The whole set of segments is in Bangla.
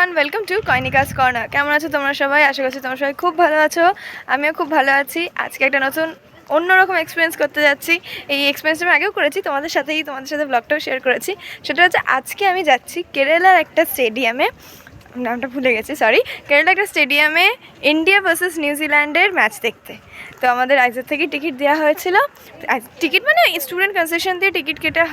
এভরিওয়ান, ওয়েলকাম টু কয়নিকাস কর্নার। কেমন আছো তোমরা সবাই? আশা করছি তোমরা সবাই খুব ভালো আছো। আমিও খুব ভালো আছি। আজকে একটা নতুন অন্যরকম এক্সপিরিয়েন্স করতে যাচ্ছি। এই এক্সপিরিয়েন্সটা আমি আগেও করেছি, তোমাদের সাথে ব্লগটাও শেয়ার করেছি। সেটা হচ্ছে আজকে আমি যাচ্ছি কেরালার একটা স্টেডিয়ামে, নামটা ভুলে গেছি, সরি। কেরালা একটা স্টেডিয়ামে ইন্ডিয়া ভার্সেস নিউজিল্যান্ডের ম্যাচ দেখতে। তো আমাদের আগের থেকে টিকিট দেওয়া হয়েছিল, টিকিট মানে স্টুডেন্ট কনসেশন দিয়ে টিকিট কেটে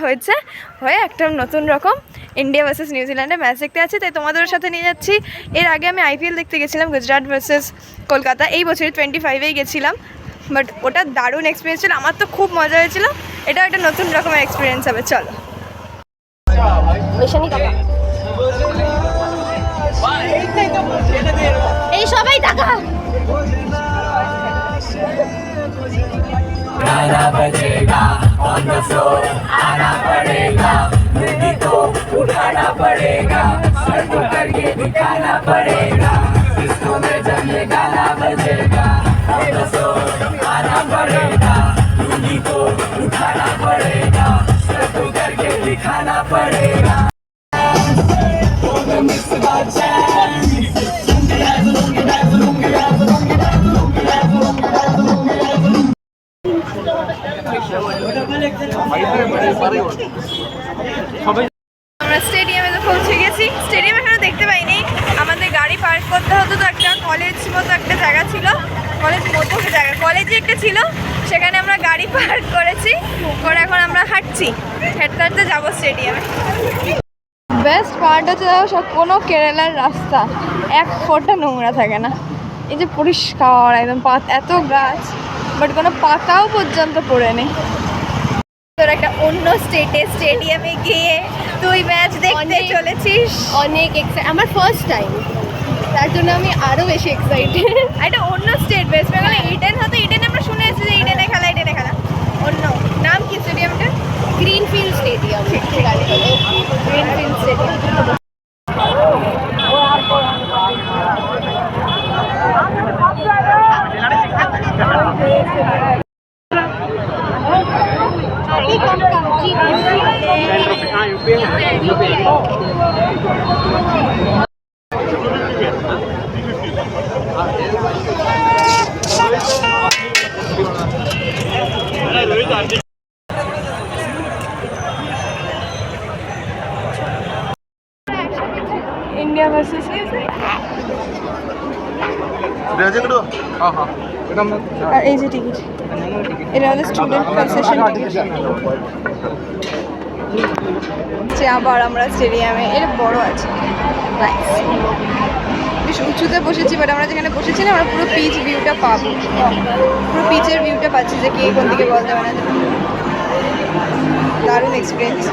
হয়ে একটা নতুন রকম ইন্ডিয়া ভার্সেস নিউজিল্যান্ডের ম্যাচ দেখতে আছে, তাই তোমাদের সাথে নিয়ে যাচ্ছি। এর আগে আমি আইপিএল দেখতে গেছিলাম, গুজরাট ভার্সেস কলকাতা, এই বছরই 25-এই গেছিলাম। বাট ওটা দারুণ এক্সপিরিয়েন্স ছিল, আমার তো খুব মজা হয়েছিল। এটাও একটা নতুন রকমের এক্সপিরিয়েন্স হবে। চলো এই সবাই টাকা गाना बजेगा ऑन द फ्लोर आना पड़ेगा मुट्ठी को उठाना पड़ेगा सर को करके दिखाना पड़ेगा इसको में जब ये गाना बजेगा ऑन द फ्लोर आना पड़ेगा मुट्ठी को उठाना पड़ेगा सर को करके दिखाना पड़ेगा আমরা স্টেডিয়ামে তো পৌঁছে গেছি। স্টেডিয়াম এখানে দেখতে পাইনি, আমাদের গাড়ি পার্ক করতে হতো। তো একটা কলেজ মতো একটা জায়গা ছিল, কলেজে একটা ছিল, সেখানে আমরা গাড়ি পার্ক করেছি, করে এখন আমরা হাঁটতে হাঁটতে যাবো স্টেডিয়ামে। বেস্ট পার্ট হচ্ছে সব কোনো কেরালার রাস্তা এক ফোঁটা নোংরা থাকে না। এই যে পরিষ্কার একদম, এত গাছ, বাট কোনো পাতাও পর্যন্ত পড়ে নেই। তোর একটা অন্য স্টেডিয়ামে গিয়ে তুই ম্যাচ দেখতে চলেছিস, অনেক আমার ফার্স্ট টাইম, তার জন্য আমি আরো বেশি এক্সাইটেড। একটা অন্য স্টেট, ওয়েস্ট বেঙ্গলে ইডেন হতো। ইডেনে আমরা শুনে এসেছি যে ইডেনে খেলা অন্য নাম কি স্টেডিয়ামটা? Greenfield stadium. Greenfield stadium. India versus আর এই যে টিকিট, এটা আমাদের স্টুডেন্ট কনসেশন টিকিট। যে আবার আমরা স্টেডিয়ামে, এটা বড় আছে, বেশ উঁচুতে বসেছি, বাট আমরা যেখানে বসেছি না, আমরা পুরো পিচ ভিউটা পাবো, পুরো পিচের ভিউটা পাচ্ছি, যে কে কোন দিকে বল যাবে না। দারুণ experience.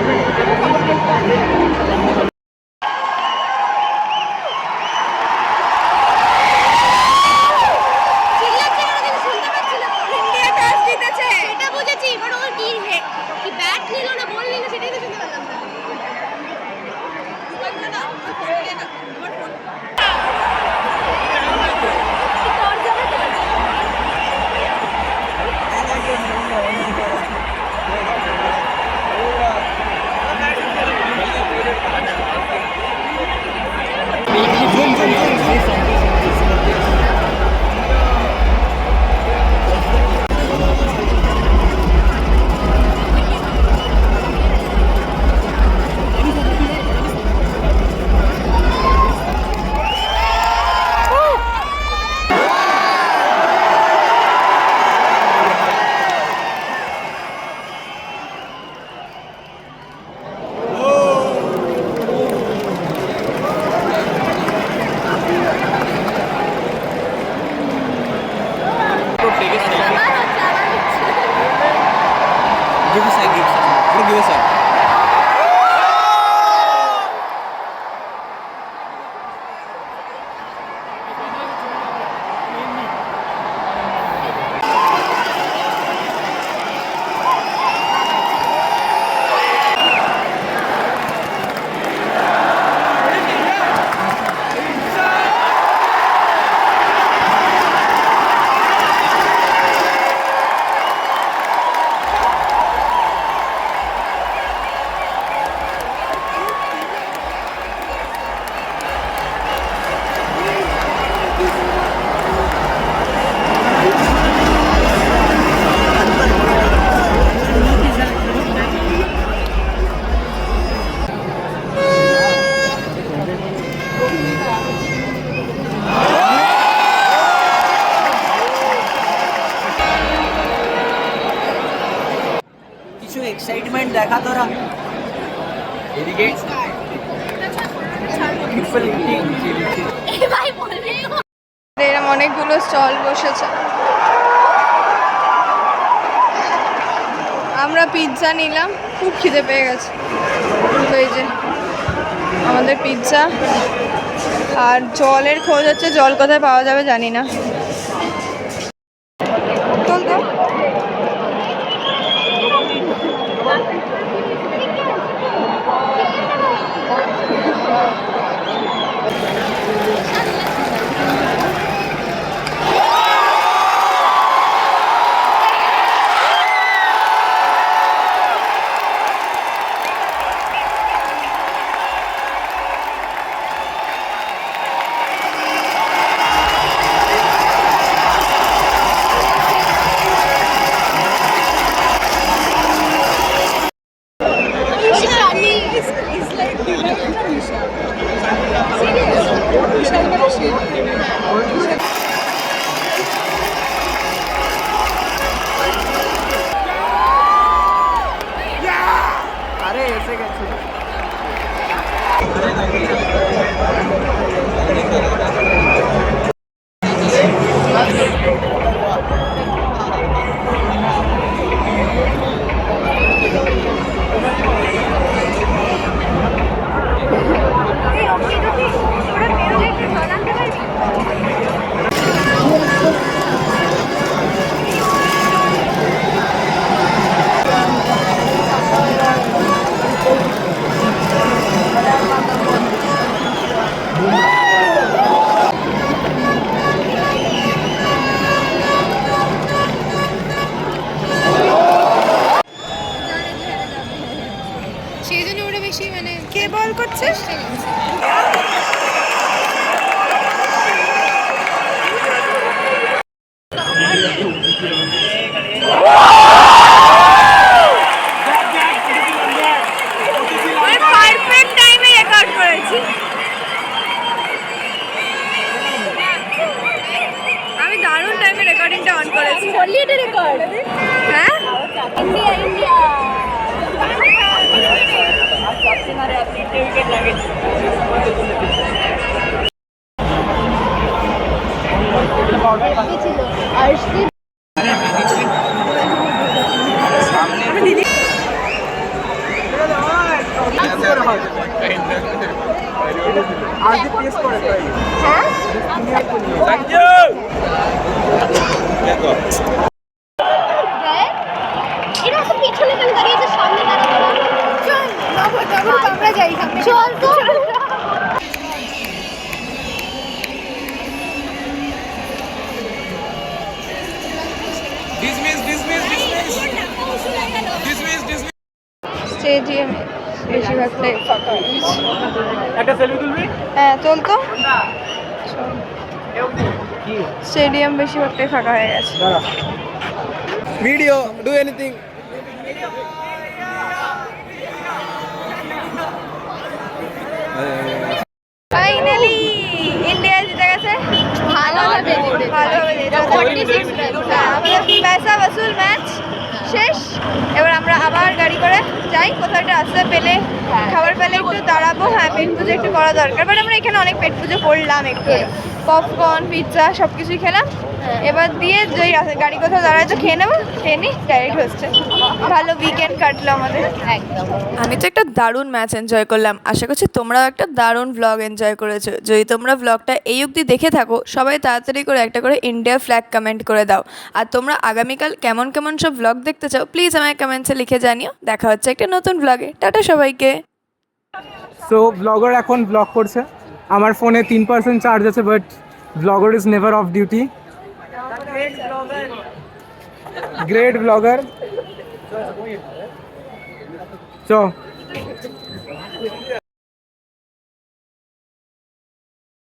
Give us a gift. Give us a. Excitement দেখা তোরা এদিকে পিপল ইটিং এরকম অনেকগুলো স্টল বসেছে। আমরা পিৎজা নিলাম, খুব খিদে পেয়ে গেছে। তো এই যে আমাদের পিৎজা, আর জলের খোঁজ হচ্ছে, জল কোথায় পাওয়া যাবে জানি না। চল তো। আরে এসে গেছে সেই জন্য ওরা বেশি মানে কে বল করছে? পারফেক্ট টাইমে রেকর্ড করেছি। আমি দারুণ টাইমে রেকর্ডিংটা অন করেছি। বললি এটা রেকর্ড। হ্যাঁ, ইন্ডিয়া ইন্ডিয়া ছিল আরশদীপ আজ টেস্ট করে হ্যাঁ এরা তো পিছনে কেন দাঁড়িয়েছে, সামনে দাঁড়িয়ে চল আমরা যাই সামনে। চল তো স্টেডিয়ামে বেশিরভাগটাই ফাঁকা হয়েছে। একটা সেলফি তুলবি হ্যাঁ চল তো। স্টেডিয়াম বেশিরভাগটাই ফাঁকা হয়ে গেছে। Video do anything finally India জিতে গেছে। ভালোভাবে ভালোভাবে জিতে গেছে। 46 রান। হ্যাঁ, আমাদের পয়সা বসুল ম্যাচ শেষ। এবার আমরা আবার গাড়ি করে যাই, কোথাও একটা আসতে পেলে খাবার পেলে একটু দাঁড়াবো। হ্যাঁ, পেট পুজো একটু করা দরকার, বাট আমরা এখানে অনেক পেট পুজো করলাম, একটু পপকর্ন পিৎজা সব কিছুই খেলাম। এবার দিয়ে যে গাড়ি কোথাও দাঁড়ায় তো খেয়ে নেবো, খেয়ে নিই ডাইরেক্ট হচ্ছে। ভালো উইকেন্ড কাটলো আমাদের একদম। আমি তো একটা দারুণ ম্যাচ এনজয় করলাম, আশা করছি তোমরাও একটা দারুণ ভ্লগ এনজয় করেছো। যদি তোমরা ভ্লগটা এই অবধি দেখে থাকো, সবাই তাড়াতাড়ি করে একটা করে ইন্ডিয়া ফ্ল্যাগ কমেন্ট করে দাও। আর তোমরা আগামীকাল কেমন কেমন সব ভ্লগ দেখতে চাও প্লিজ আমায় কমেন্টসে লিখে জানিও। দেখা হচ্ছে একটা নতুন ভ্লগে। টাটা সবাইকে। সো ব্লগার এখন ব্লগ করছে। আমার ফোনে 3% চার্জ আছে, but blogger is never of duty. Great blogger. চ